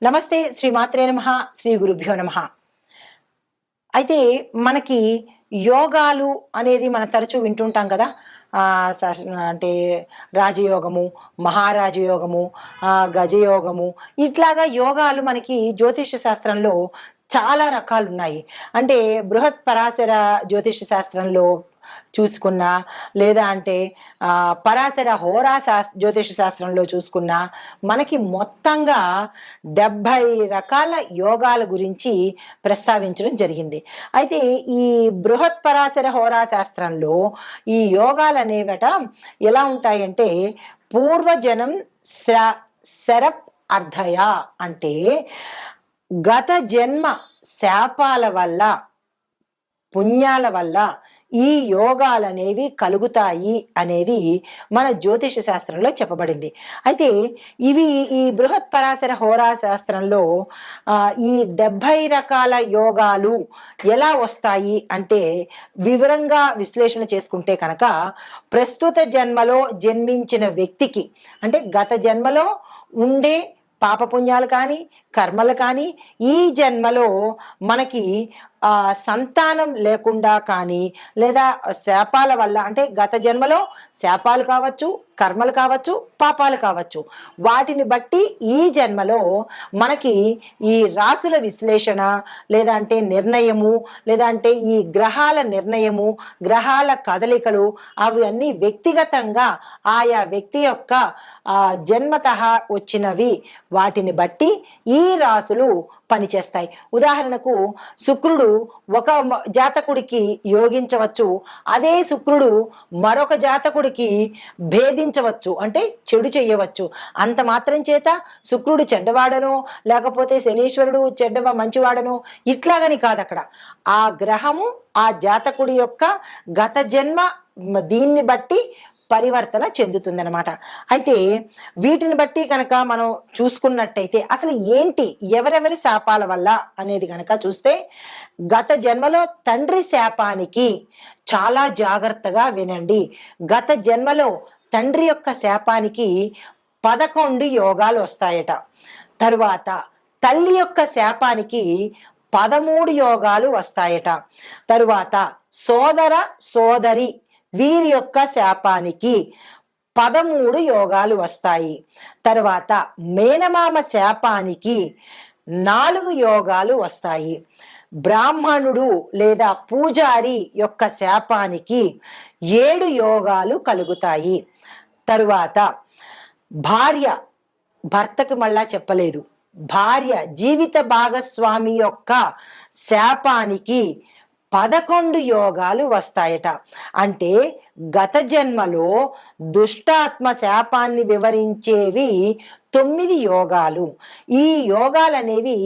నమస్తే. శ్రీ మాత్రే నమః. శ్రీ గురుభ్యో నమః. అయితే మనకి యోగాలు అనేది మనం తరచూ వింటుంటాం కదా. అంటే రాజయోగము, మహారాజయోగము, గజయోగము, ఇట్లాగా యోగాలు మనకి జ్యోతిష శాస్త్రంలో చాలా రకాలున్నాయి. అంటే బృహత్ పరాశర జ్యోతిష శాస్త్రంలో చూసుకున్నా, లేదా అంటే పరాశర జ్యోతిష శాస్త్రంలో చూసుకున్నా, మనకి మొత్తంగా 70 రకాల యోగాల గురించి ప్రస్తావించడం జరిగింది. అయితే ఈ బృహత్ పరాశర శాస్త్రంలో ఈ యోగాలు అనేవట ఎలా ఉంటాయంటే, పూర్వజనం శరప్ అర్ధయ అంటే గత జన్మ శాపాల వల్ల, పుణ్యాల వల్ల ఈ యోగాలనేవి కలుగుతాయి అనేది మన జ్యోతిష శాస్త్రంలో చెప్పబడింది. అయితే ఇవి ఈ బృహత్ పరాశర శాస్త్రంలో ఈ 70 రకాల యోగాలు ఎలా వస్తాయి అంటే, వివరంగా విశ్లేషణ చేసుకుంటే కనుక, ప్రస్తుత జన్మలో జన్మించిన వ్యక్తికి, అంటే గత జన్మలో ఉండే పాపపుణ్యాలు కానీ, కర్మలు కానీ, ఈ జన్మలో మనకి సంతానం లేకుండా కానీ, లేదా శాపాల వల్ల, అంటే గత జన్మలో శాపాలు కావచ్చు, కర్మలు కావచ్చు, పాపాలు కావచ్చు, వాటిని బట్టి ఈ జన్మలో మనకి ఈ రాసుల విశ్లేషణ, లేదా అంటే నిర్ణయము, లేదా అంటే ఈ గ్రహాల నిర్ణయము, గ్రహాల కదలికలు, అవి అన్నీ వ్యక్తిగతంగా ఆయా వ్యక్తి యొక్క జన్మతః వచ్చినవి, వాటిని బట్టి ఈ రాసులు పనిచేస్తాయి. ఉదాహరణకు శుక్రుడు ఒక జాతకుడికి యోగించవచ్చు, అదే శుక్రుడు మరొక జాతకుడికి భేదించవచ్చు, అంటే చెడు చేయవచ్చు. అంత మాత్రం చేత శుక్రుడు చెడ్డవాడనో, లేకపోతే శనీశ్వరుడు మంచివాడనో ఇట్లాగని కాదు. అక్కడ ఆ గ్రహము ఆ జాతకుడి యొక్క గత జన్మ దీన్ని బట్టి పరివర్తన చెందుతుందన్నమాట. అయితే వీటిని బట్టి కనుక మనం చూసుకున్నట్టయితే, అసలు ఏంటి ఎవరెవరి శాపాల వల్ల అనేది కనుక చూస్తే, గత జన్మలో తండ్రి శాపానికి చాలా జాగ్రత్తగా వినండి. గత జన్మలో తండ్రి యొక్క శాపానికి 11 యోగాలు వస్తాయట. తరువాత తల్లి యొక్క శాపానికి 13 యోగాలు వస్తాయట. తరువాత సోదర సోదరి వీరి యొక్క శాపానికి 13 యోగాలు వస్తాయి. తర్వాత మేనమామ శాపానికి 4 యోగాలు వస్తాయి. బ్రాహ్మణుడు లేదా పూజారి యొక్క శాపానికి 7 యోగాలు కలుగుతాయి. తరువాత భార్య, భర్తకు మళ్ళా చెప్పలేదు, భార్య జీవిత భాగస్వామి యొక్క శాపానికి 11 యోగాలు వస్తాయట. అంటే గత జన్మలో దుష్టాత్మ శాపాన్ని వివరించేవి 9 యోగాలు. ఈ యోగాలు అనేవి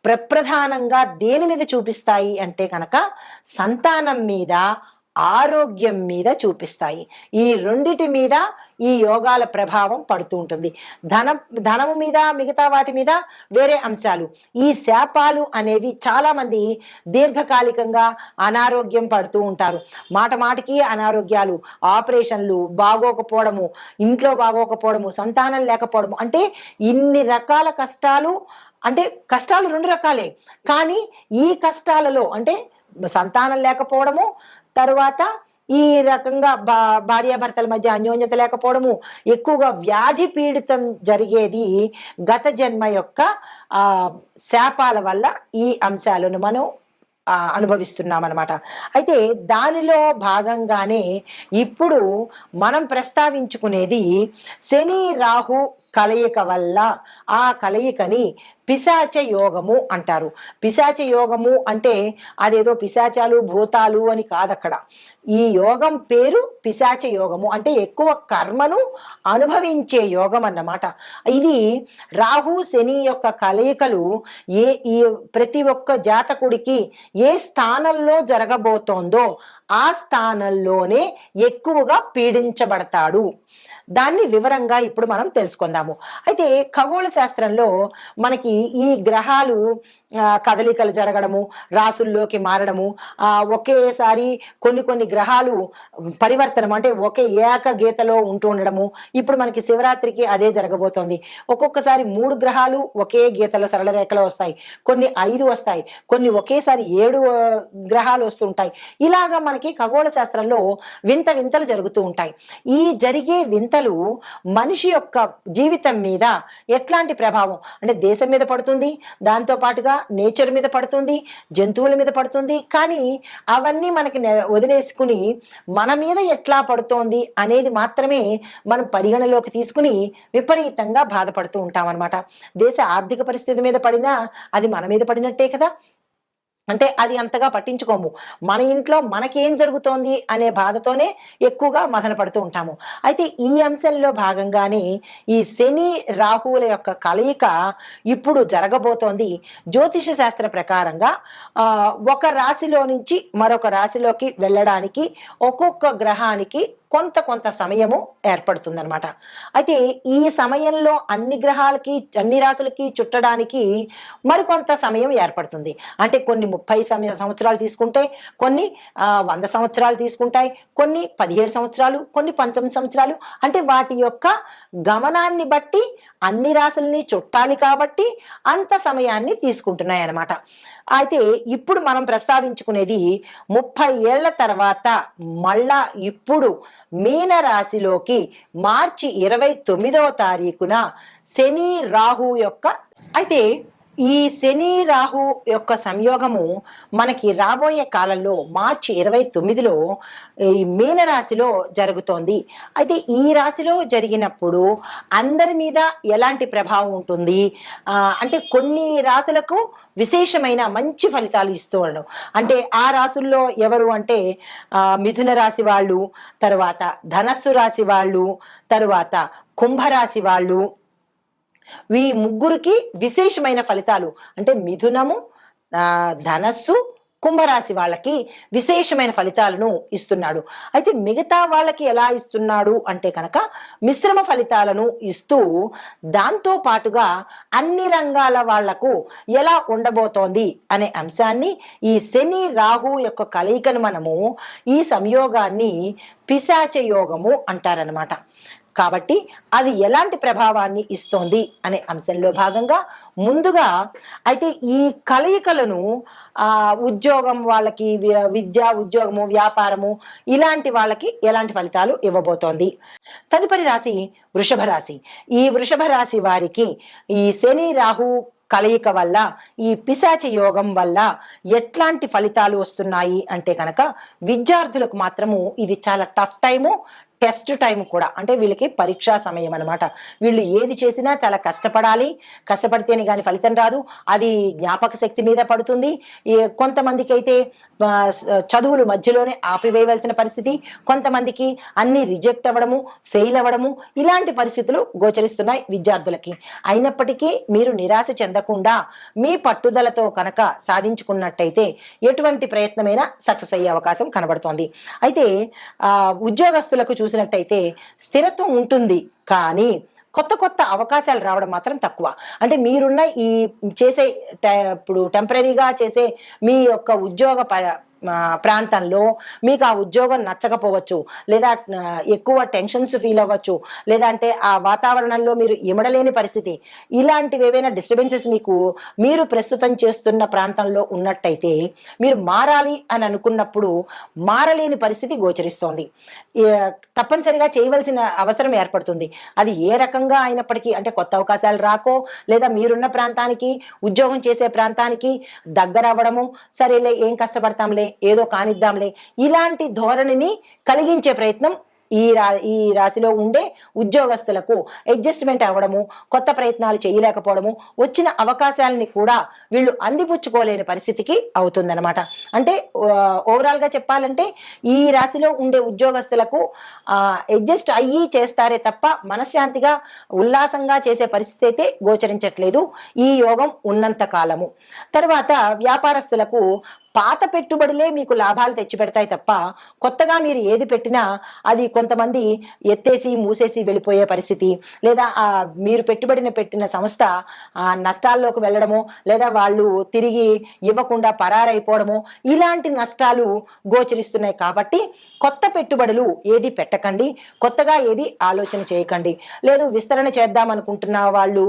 ప్రప్రధానంగా దేని మీద చూపిస్తాయి అంటే కనుక, సంతానం మీద, ఆరోగ్యం మీద చూపిస్తాయి. ఈ రెండిటి మీద ఈ యోగాల ప్రభావం పడుతూ ఉంటుంది. ధనము మీద, మిగతా వాటి మీద వేరే అంశాలు. ఈ శాపాలు అనేవి చాలా మంది దీర్ఘకాలికంగా అనారోగ్యం పడుతూ ఉంటారు. మాటికి అనారోగ్యాలు, ఆపరేషన్లు, బాగోకపోవడము, ఇంట్లో బాగోకపోవడము, సంతానం లేకపోవడము, అంటే ఇన్ని రకాల కష్టాలు. అంటే కష్టాలు 2 రకాలే, కానీ ఈ కష్టాలలో అంటే సంతానం లేకపోవడము, తరువాత ఈ రకంగా భార్యాభర్తల మధ్య అన్యోన్యత లేకపోవడము, ఎక్కువగా వ్యాధి పీడితం జరిగేది గత జన్మ యొక్క శాపాల వల్ల ఈ అంశాలను మనం అనుభవిస్తున్నాం అన్నమాట. అయితే దానిలో భాగంగానే ఇప్పుడు మనం ప్రస్తావించుకునేది శని రాహు కలయిక వల్ల, ఆ కలయికని పిశాచ యోగము అంటారు. పిశాచ యోగము అంటే అదేదో పిశాచాలు భూతాలు అని కాదక్కడ. ఈ యోగం పేరు పిశాచ యోగము, అంటే ఎక్కువ కర్మను అనుభవించే యోగం అన్నమాట. ఇది రాహు శని యొక్క కలయికలు ఈ ప్రతి ఒక్క జాతకుడికి ఏ స్థానంలో జరగబోతోందో ఆ స్థానంలోనే ఎక్కువగా పీడించబడతాడు. దాన్ని వివరంగా ఇప్పుడు మనం తెలుసుకుందాము. అయితే ఖగోళ శాస్త్రంలో మనకి ఈ గ్రహాలు కదలికలు జరగడము, రాసుల్లోకి మారడము, ఒకేసారి కొన్ని గ్రహాలు పరివర్తనం అంటే ఒకే ఏక గీతలో ఉంటూ ఉండడము. ఇప్పుడు మనకి శివరాత్రికి అదే జరగబోతోంది. ఒక్కొక్కసారి 3 గ్రహాలు ఒకే గీతలో సరళ రేఖలో వస్తాయి, కొన్ని 5 వస్తాయి, కొన్ని ఒకేసారి 7 గ్రహాలు వస్తుంటాయి. ఇలాగా మనకి ఖగోళ శాస్త్రంలో వింత వింతలు జరుగుతూ ఉంటాయి. ఈ జరిగే వింతలు మనిషి యొక్క జీవితం మీద ఎట్లాంటి ప్రభావం అంటే దేశం మీద పడుతుంది, దాంతో పాటుగా నేచర్ మీద పడుతుంది, జంతువుల మీద పడుతుంది. కానీ అవన్నీ మనకి వదిలేసుకుని మన మీద ఎట్లా పడుతోంది అనేది మాత్రమే మనం పరిగణలోకి తీసుకుని విపరీతంగా బాధపడుతూ ఉంటాం అనమాట. దేశ ఆర్థిక పరిస్థితి మీద పడినా అది మన మీద పడినట్టే కదా. అంటే అది అంతగా పట్టించుకోము. మన ఇంట్లో మనకేం జరుగుతోంది అనే బాధతోనే ఎక్కువగా మదన పడుతూ ఉంటాము. అయితే ఈ అంశంలో భాగంగానే ఈ శని రాహువుల యొక్క కలయిక ఇప్పుడు జరగబోతోంది. జ్యోతిష శాస్త్ర ప్రకారంగా ఒక రాశిలో నుంచి మరొక రాశిలోకి వెళ్ళడానికి ఒక్కొక్క గ్రహానికి కొంత సమయము ఏర్పడుతుందన్నమాట. అయితే ఈ సమయంలో అన్ని గ్రహాలకి అన్ని రాశులకి చుట్టడానికి మరికొంత సమయం ఏర్పడుతుంది. అంటే కొన్ని 30 సంవత్సరాలు తీసుకుంటే, కొన్ని 100 సంవత్సరాలు తీసుకుంటాయి, కొన్ని 17 సంవత్సరాలు, కొన్ని 19 సంవత్సరాలు. అంటే వాటి యొక్క గమనాన్ని బట్టి అన్ని రాశుల్ని చుట్టాలి కాబట్టి అంత సమయాన్ని తీసుకుంటున్నాయి అన్నమాట. అయితే ఇప్పుడు మనం ప్రస్తావించుకునేది 30 ఏళ్ల తర్వాత మళ్ళా ఇప్పుడు మీన రాశిలోకి మార్చి 29వ తారీఖున శని రాహు యొక్క అయితే ఈ శని రాహు యొక్క సంయోగము మనకి రాబోయే కాలంలో మార్చి 29లో ఈ మీనరాశిలో జరుగుతోంది. అయితే ఈ రాశిలో జరిగినప్పుడు అందరి మీద ఎలాంటి ప్రభావం ఉంటుంది అంటే కొన్ని రాశులకు విశేషమైన మంచి ఫలితాలు ఇస్తూ ఉండడం. అంటే ఆ రాశుల్లో ఎవరు అంటే మిథున రాశి వాళ్ళు, తర్వాత ధనస్సు రాశి వాళ్ళు, తరువాత కుంభరాశి వాళ్ళు, ఈ ముగ్గురికి విశేషమైన ఫలితాలు అంటే మిథునము, ధనస్సు, కుంభరాశి వాళ్ళకి విశేషమైన ఫలితాలను ఇస్తున్నాడు. అయితే మిగతా వాళ్ళకి ఎలా ఇస్తున్నాడు అంటే కనుక మిశ్రమ ఫలితాలను ఇస్తూ దాంతో పాటుగా అన్ని రంగాల వాళ్లకు ఎలా ఉండబోతోంది అనే అంశాన్ని ఈ శని రాహు యొక్క కలయికను మనము ఈ సంయోగాన్ని పిశాచ యోగము అంటారనమాట. కాబట్టి అది ఎలాంటి ప్రభావాన్ని ఇస్తోంది అనే అంశంలో భాగంగా ముందుగా అయితే ఈ కలయికలను ఉద్యోగం వాళ్ళకి, విద్య, ఉద్యోగము, వ్యాపారము ఇలాంటి వాళ్ళకి ఎలాంటి ఫలితాలు ఇవ్వబోతోంది. తదుపరి రాశి వృషభ రాశి. ఈ వృషభ రాశి వారికి ఈ శని రాహు కలయిక వల్ల, ఈ పిశాచ యోగం వల్ల ఎట్లాంటి ఫలితాలు వస్తున్నాయి అంటే కనుక విద్యార్థులకు మాత్రము ఇది చాలా టఫ్ టైము, టెస్ట్ టైం కూడా. అంటే వీళ్ళకి పరీక్షా సమయం అనమాట. వీళ్ళు ఏది చేసినా చాలా కష్టపడాలి, కష్టపడితేనే కానీ ఫలితం రాదు. అది జ్ఞాపక శక్తి మీద పడుతుంది. కొంతమందికి అయితే చదువులు మధ్యలోనే ఆపివేయవలసిన పరిస్థితి, కొంతమందికి అన్ని రిజెక్ట్ అవ్వడము, ఫెయిల్ అవ్వడము, ఇలాంటి పరిస్థితులు గోచరిస్తున్నాయి విద్యార్థులకి. అయినప్పటికీ మీరు నిరాశ చెందకుండా మీ పట్టుదలతో కనుక సాధించుకున్నట్టయితే ఎటువంటి ప్రయత్నమైనా సక్సెస్ అయ్యే అవకాశం కనబడుతోంది. అయితే ఉద్యోగస్తులకు చూసినట్టయితే స్థిరత్వం ఉంటుంది, కానీ కొత్త అవకాశాలు రావడం మాత్రం తక్కువ. అంటే మీరున్న ఈ చేసే ఇప్పుడు టెంపరీగా చేసే మీ యొక్క ఉద్యోగ ప్రాంతంలో మీకు ఆ ఉద్యోగం నచ్చకపోవచ్చు, లేదా ఎక్కువ టెన్షన్స్ ఫీల్ అవ్వచ్చు, లేదా అంటే ఆ వాతావరణంలో మీరు ఇమడలేని పరిస్థితి, ఇలాంటివి ఏవైనా డిస్టర్బెన్సెస్ మీరు ప్రస్తుతం చేస్తున్న ప్రాంతంలో ఉన్నట్టయితే మీరు మారాలి అని అనుకున్నప్పుడు మారలేని పరిస్థితి గోచరిస్తోంది. తప్పనిసరిగా చేయవలసిన అవసరం ఏర్పడుతుంది. అది ఏ రకంగా అయినప్పటికీ, అంటే కొత్త అవకాశాలు రాకో, లేదా మీరున్న ప్రాంతానికి, ఉద్యోగం చేసే ప్రాంతానికి దగ్గర అవ్వడము, సరేలే ఏం కష్టపడతాంలే, ఏదో కానిద్దాంలే, ఇలాంటి ధోరణిని కలిగించే ప్రయత్నం ఈ రాశిలో ఉండే ఉద్యోగస్తులకు అడ్జస్ట్మెంట్ అవ్వడము, కొత్త ప్రయత్నాలు చేయలేకపోవడము, వచ్చిన అవకాశాలని కూడా వీళ్ళు అందిపుచ్చుకోలేని పరిస్థితికి అవుతుందన్నమాట. అంటే ఓవరాల్ గా చెప్పాలంటే ఈ రాశిలో ఉండే ఉద్యోగస్తులకు అడ్జస్ట్ అయ్యి చేస్తారే తప్ప మనశ్శాంతిగా ఉల్లాసంగా చేసే పరిస్థితి అయితే గోచరించట్లేదు ఈ యోగం ఉన్నంత కాలము. తర్వాత వ్యాపారస్తులకు పాత పెట్టుబడులే మీకు లాభాలు తెచ్చిపెడతాయి తప్ప కొత్తగా మీరు ఏది పెట్టినా అది కొంతమంది ఎత్తేసి మూసేసి వెళ్ళిపోయే పరిస్థితి, లేదా మీరు పెట్టిన సంస్థ నష్టాల్లోకి వెళ్ళడము, లేదా వాళ్ళు తిరిగి ఇవ్వకుండా పరారైపోవడము, ఇలాంటి నష్టాలు గోచరిస్తున్నాయి. కాబట్టి కొత్త పెట్టుబడులు ఏది పెట్టకండి, కొత్తగా ఏది ఆలోచన చేయకండి. లేదు విస్తరణ చేద్దాం అనుకుంటున్న వాళ్ళు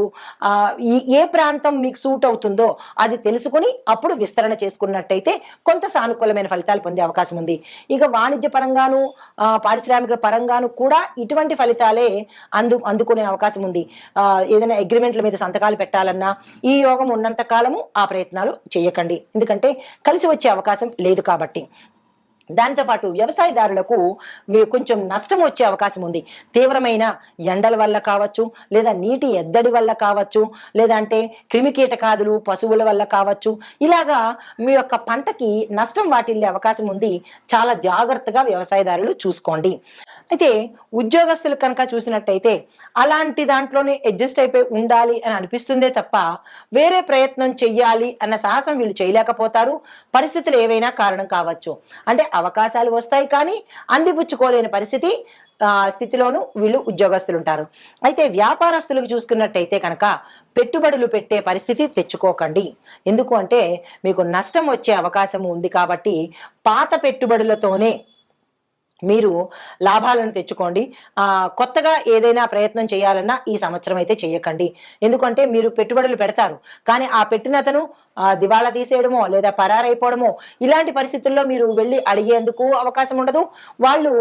ఏ ప్రాంతం మీకు సూట్ అవుతుందో అది తెలుసుకుని అప్పుడు విస్తరణ చేసుకున్నట్టయితే కొంత సానుకూలమైన ఫలితాలు పొందే అవకాశం ఉంది. ఇక వాణిజ్య పరంగాను పారిశ్రామిక పరంగాను కూడా ఇటువంటి ఫలితాలే అందుకునే అవకాశం ఉంది. ఏదైనా అగ్రిమెంట్ల మీద సంతకాలు పెట్టాలన్నా ఈ యోగం ఉన్నంత కాలము ఆ ప్రయత్నాలు చేయకండి, ఎందుకంటే కలిసి వచ్చే అవకాశం లేదు కాబట్టి. దాంతోపాటు వ్యవసాయదారులకు కొంచెం నష్టం వచ్చే అవకాశం ఉంది. తీవ్రమైన ఎండల వల్ల కావచ్చు, లేదా నీటి ఎద్దడి వల్ల కావచ్చు, లేదంటే క్రిమికీటకాదులు పశువుల వల్ల కావచ్చు, ఇలాగా మీ యొక్క పంటకి నష్టం వాటిల్లే అవకాశం ఉంది. చాలా జాగ్రత్తగా వ్యవసాయదారులు చూసుకోండి. అయితే ఉద్యోగస్తులు కనుక చూసినట్టయితే అలాంటి దాంట్లోనే అడ్జస్ట్ అయిపోయి ఉండాలి అని అనిపిస్తుందే తప్ప వేరే ప్రయత్నం చెయ్యాలి అన్న సాహసం వీళ్ళు చేయలేకపోతారు. పరిస్థితులు ఏవైనా కారణం కావచ్చు. అంటే అవకాశాలు వస్తాయి కానీ అందిపుచ్చుకోలేని స్థితిలోనూ వీళ్ళు ఉద్యోగస్తులు ఉంటారు. అయితే వ్యాపారస్తులకు చూసుకున్నట్టయితే కనుక పెట్టుబడులు పెట్టే పరిస్థితి తెచ్చుకోకండి. ఎందుకు అంటే మీకు నష్టం వచ్చే అవకాశం ఉంది కాబట్టి పాత పెట్టుబడులతోనే మీరు లాభాలను తెచ్చుకోండి. కొత్తగా ఏదైనా ప్రయత్నం చేయాలన్నా ఈ సంవత్సరం అయితే చేయకండి. ఎందుకంటే మీరు పెట్టుబడులు పెడతారు కానీ ఆ పెట్టినతను దివాళా తీసేయడమో లేదా పరారైపోవడమో ఇలాంటి పరిస్థితుల్లో మీరు వెళ్ళి అడిగేందుకు అవకాశం ఉండదు, వాళ్ళు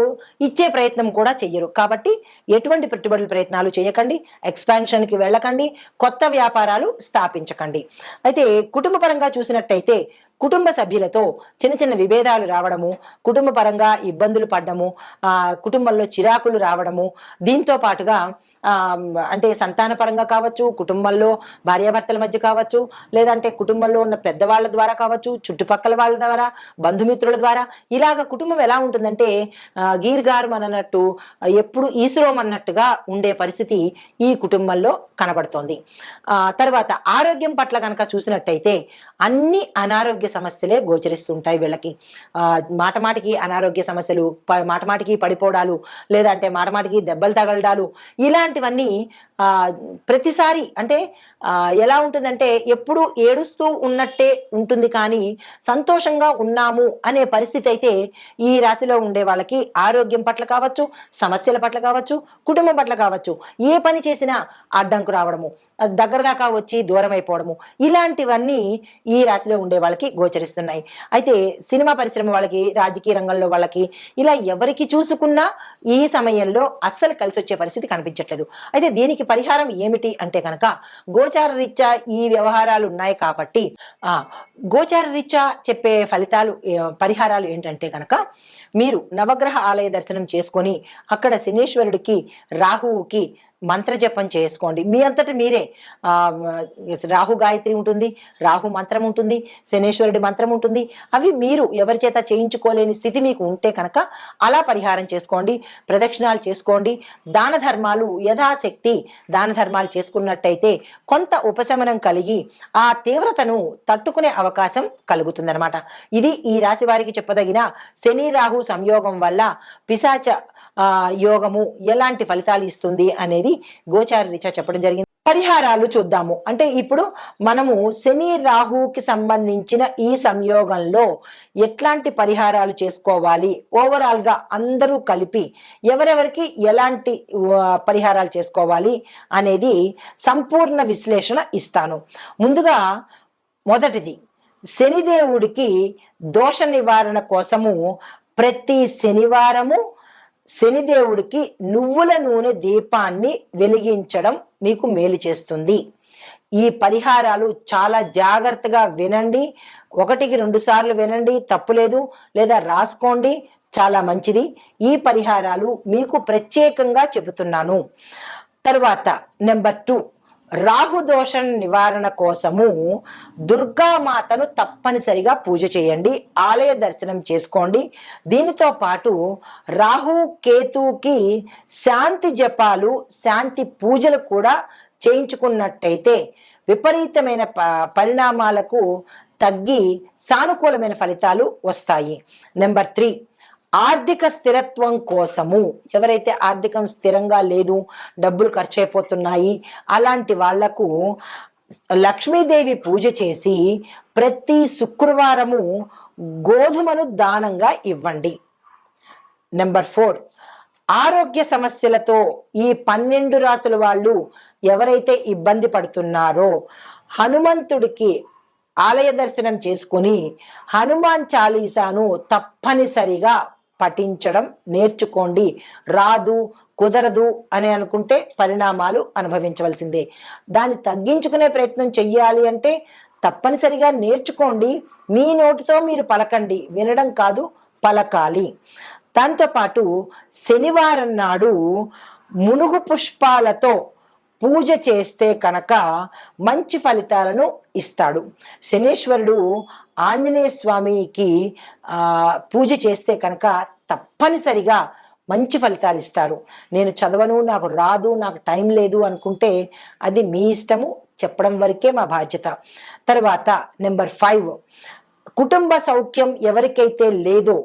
ఇచ్చే ప్రయత్నం కూడా చెయ్యరు. కాబట్టి ఎటువంటి పెట్టుబడుల ప్రయత్నాలు చేయకండి, ఎక్స్పాన్షన్కి వెళ్ళకండి, కొత్త వ్యాపారాలు స్థాపించకండి. అయితే కుటుంబ పరంగా చూసినట్టయితే కుటుంబ సభ్యులతో చిన్న చిన్న విభేదాలు రావడము, కుటుంబ పరంగా ఇబ్బందులు పడ్డము, కుటుంబంలో చిరాకులు రావడము, దీంతో పాటుగా అంటే సంతాన పరంగా కావచ్చు, కుటుంబంలో భార్యాభర్తల మధ్య కావచ్చు, లేదంటే కుటుంబంలో ఉన్న పెద్దవాళ్ళ ద్వారా కావచ్చు, చుట్టుపక్కల వాళ్ళ ద్వారా, బంధుమిత్రుల ద్వారా, ఇలాగ కుటుంబం ఎలా ఉంటుందంటే గీర్గారం అన్నట్టు ఎప్పుడు ఈశ్వరం అన్నట్టుగా ఉండే పరిస్థితి ఈ కుటుంబంలో కనబడుతోంది. తర్వాత ఆరోగ్యం పట్ల కనుక చూసినట్టయితే అన్ని అనారోగ్య సమస్యలే గోచరిస్తుంటాయి వీళ్ళకి. మాటమాటికి అనారోగ్య సమస్యలు, మాటమాటికి పడిపోవడాలు, లేదంటే మాటమాటికి దెబ్బలు తగలడాలు, ఇలాంటివన్నీ ప్రతిసారి అంటే ఎలా ఉంటుందంటే ఎప్పుడు ఏడుస్తూ ఉన్నట్టే ఉంటుంది కానీ సంతోషంగా ఉన్నాము అనే పరిస్థితి అయితే ఈ రాశిలో ఉండే వాళ్ళకి ఆరోగ్యం పట్ల కావచ్చు, సమస్యల పట్ల కావచ్చు, కుటుంబం పట్ల కావచ్చు, ఏ పని చేసినా అడ్డంకు రావడము, దగ్గర దాకా వచ్చి దూరం అయిపోవడము, ఇలాంటివన్నీ ఈ రాశిలో ఉండే వాళ్ళకి గోచరిస్తున్నాయి. అయితే సినిమా పరిశ్రమ వాళ్ళకి, రాజకీయ రంగంలో వాళ్ళకి, ఇలా ఎవరికి చూసుకున్నా ఈ సమయంలో అస్సలు కలిసి వచ్చే పరిస్థితి కనిపించట్లేదు. అయితే దీనికి పరిహారం ఏమిటి అంటే కనుక గోచార రీత్యా ఈ వ్యవహారాలు ఉన్నాయి కాబట్టి గోచార రీత్యా చెప్పే పరిహారాలు ఏంటంటే కనుక మీరు నవగ్రహ ఆలయ దర్శనం చేసుకొని అక్కడ శనీశ్వరుడికి, రాహువుకి మంత్రజపం చేసుకోండి. మీ అంతటి మీరే రాహు గాయత్రి ఉంటుంది, రాహు మంత్రం ఉంటుంది, శనేశ్వరుడి మంత్రం ఉంటుంది. అవి మీరు ఎవరి చేత చేయించుకోలేని స్థితి మీకు ఉంటే కనుక అలా పరిహారం చేసుకోండి, ప్రదక్షిణాలు చేసుకోండి. దాన ధర్మాలు యథాశక్తి దాన ధర్మాలు చేసుకున్నట్టయితే కొంత ఉపశమనం కలిగి ఆ తీవ్రతను తట్టుకునే అవకాశం కలుగుతుందన్నమాట. ఇది ఈ రాశి వారికి చెప్పదగిన శని రాహు సంయోగం వల్ల పిశాచ యోగము ఎలాంటి ఫలితాలు ఇస్తుంది అనేది గోచార రీత్యా చెప్పడం జరిగింది. పరిహారాలు చూద్దాము. అంటే ఇప్పుడు మనము శని రాహుకి సంబంధించిన ఈ సంయోగంలో ఎట్లాంటి పరిహారాలు చేసుకోవాలి, ఓవరాల్ గా అందరూ కలిపి ఎవరెవరికి ఎలాంటి పరిహారాలు చేసుకోవాలి అనేది సంపూర్ణ విశ్లేషణ ఇస్తాను. ముందుగా మొదటిది, శనిదేవుడికి దోష నివారణ కోసము ప్రతి శనివారము శనిదేవుడికి నువ్వుల నూనె దీపాన్ని వెలిగించడం మీకు మేలు చేస్తుంది. ఈ పరిహారాలు చాలా జాగ్రత్తగా వినండి, 1-2 సార్లు వినండి, తప్పులేదు, లేదా రాసుకోండి, చాలా మంచిది. ఈ పరిహారాలు మీకు ప్రత్యేకంగా చెబుతున్నాను. తర్వాత నెంబర్ 2, రాహుదోషం నివారణ కోసము దుర్గామాతను తప్పనిసరిగా పూజ చేయండి, ఆలయ దర్శనం చేసుకోండి. దీనితో పాటు రాహు కేతుకి శాంతి జపాలు, శాంతి పూజలు కూడా చేయించుకున్నట్టయితే విపరీతమైన పరిణామాలకు తగ్గి సానుకూలమైన ఫలితాలు వస్తాయి. నెంబర్ 3, ఆర్థిక స్థిరత్వం కోసము ఎవరైతే ఆర్థికం స్థిరంగా లేదు, డబ్బులు ఖర్చు అయిపోతున్నాయి, అలాంటి వాళ్లకు లక్ష్మీదేవి పూజ చేసి ప్రతి శుక్రవారము గోధుమను దానంగా ఇవ్వండి. నెంబర్ 4, ఆరోగ్య సమస్యలతో ఈ 12 రాసుల వాళ్ళు ఎవరైతే ఇబ్బంది పడుతున్నారో హనుమంతుడికి ఆలయ దర్శనం చేసుకుని హనుమాన్ చాలీసాను తప్పనిసరిగా పఠించడం నేర్చుకోండి. రాదు, కుదరదు అని అనుకుంటే పరిణామాలు అనుభవించవలసిందే. దాన్ని తగ్గించుకునే ప్రయత్నం చెయ్యాలి అంటే తప్పనిసరిగా నేర్చుకోండి. మీ నోటితో మీరు పలకండి, వినడం కాదు, పలకాలి. దాంతోపాటు శనివారం నాడు మునుగు పుష్పాలతో పూజ చేస్తే కనుక మంచి ఫలితాలను ఇస్తాడు. శనీశ్వరుడు ఆంజనేయ స్వామికి పూజ చేస్తే కనుక తప్పనిసరిగా మంచి ఫలితాలు ఇస్తారు. నేను చదవను, నాకు రాదు, నాకు టైం లేదు అనుకుంటే అది మీ ఇష్టము, చెప్పడం వరకే మా బాధ్యత. తర్వాత నెంబర్ 5, కుటుంబ సౌఖ్యం ఎవరికైతే లేదో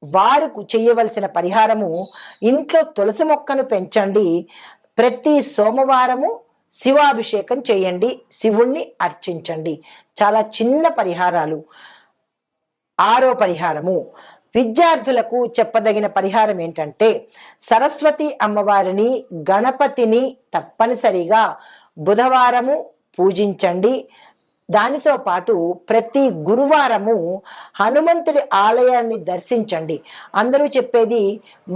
వారు చేయవలసిన పరిహారము, ఇంట్లో తులసి మొక్కను పెంచండి. ప్రతి సోమవారము శివాభిషేకం చేయండి, శివుణ్ణి అర్చించండి. చాలా చిన్న పరిహారాలు. 6వ పరిహారము, విద్యార్థులకు చెప్పదగిన పరిహారం ఏంటంటే సరస్వతి అమ్మవారిని, గణపతిని తప్పనిసరిగా బుధవారము పూజించండి. దానితో పాటు ప్రతి గురువారము హనుమంతుడి ఆలయాన్ని దర్శించండి. అందరూ చెప్పేది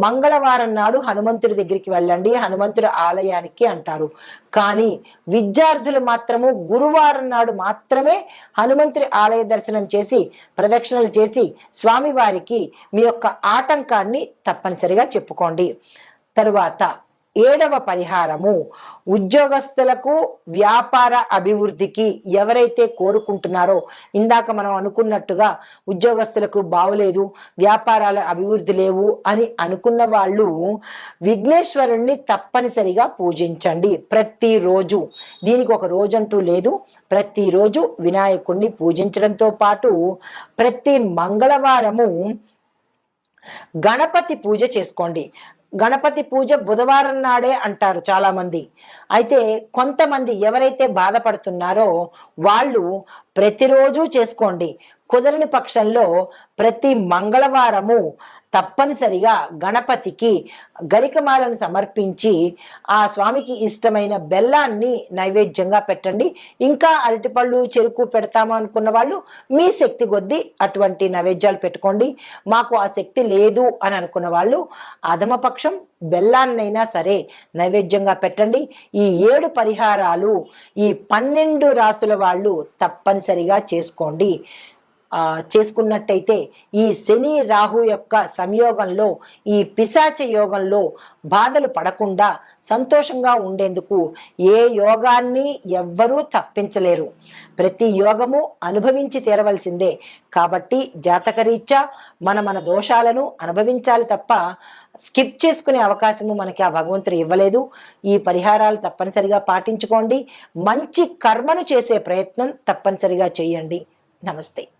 మంగళవారం నాడు హనుమంతుడి దగ్గరికి వెళ్ళండి, హనుమంతుడి ఆలయానికి అంటారు. కానీ విద్యార్థులు మాత్రము గురువారం నాడు మాత్రమే హనుమంతుడి ఆలయ దర్శనం చేసి ప్రదక్షిణలు చేసి స్వామివారికి మీ యొక్క ఆటంకాన్ని తప్పనిసరిగా చెప్పుకోండి. తరువాత 7వ పరిహారము, ఉద్యోగస్తులకు వ్యాపార అభివృద్ధికి ఎవరైతే కోరుకుంటున్నారో, ఇందాక మనం అనుకున్నట్టుగా ఉద్యోగస్తులకు బాగులేదు, వ్యాపారాల అభివృద్ధి లేవు అని అనుకున్న వాళ్ళు విఘ్నేశ్వరుణ్ణి తప్పనిసరిగా పూజించండి ప్రతిరోజు. దీనికి ఒక రోజంటూ లేదు, ప్రతిరోజు వినాయకుడిని పూజించడంతో పాటు ప్రతి మంగళవారము గణపతి పూజ చేసుకోండి. గణపతి పూజ బుధవారం నాడే అంటారు చాలా మంది. అయితే కొంతమంది ఎవరైతే బాధపడుతున్నారో వాళ్ళు ప్రతిరోజు చేసుకోండి. కుదరని పక్షంలో ప్రతి మంగళవారము తప్పనిసరిగా గణపతికి గరికమాలను సమర్పించి ఆ స్వామికి ఇష్టమైన బెల్లాన్ని నైవేద్యంగా పెట్టండి. ఇంకా అరటిపళ్ళు, చెరుకు పెడతాము అనుకున్న వాళ్ళు మీ శక్తి కొద్దీ అటువంటి నైవేద్యాలు పెట్టుకోండి. మాకు ఆ శక్తి లేదు అని అనుకున్న వాళ్ళు అధమపక్షం బెల్లాన్నైనా సరే నైవేద్యంగా పెట్టండి. ఈ 7 పరిహారాలు ఈ 12 రాసుల వాళ్ళు తప్పనిసరిగా చేసుకోండి. చేసుకున్నట్టయితే ఈ శని రాహు యొక్క సంయోగంలో, ఈ పిశాచ యోగంలో బాధలు పడకుండా సంతోషంగా ఉండేందుకు ఏ యోగాన్ని ఎవ్వరూ తప్పించలేరు. ప్రతి యోగము అనుభవించి తీరవలసిందే. కాబట్టి జాతకరీత్యా మన దోషాలను అనుభవించాలి తప్ప స్కిప్ చేసుకునే అవకాశము మనకి ఆ భగవంతుడు ఇవ్వలేదు. ఈ పరిహారాలు తప్పనిసరిగా పాటించుకోండి. మంచి కర్మను చేసే ప్రయత్నం తప్పనిసరిగా చేయండి. నమస్తే.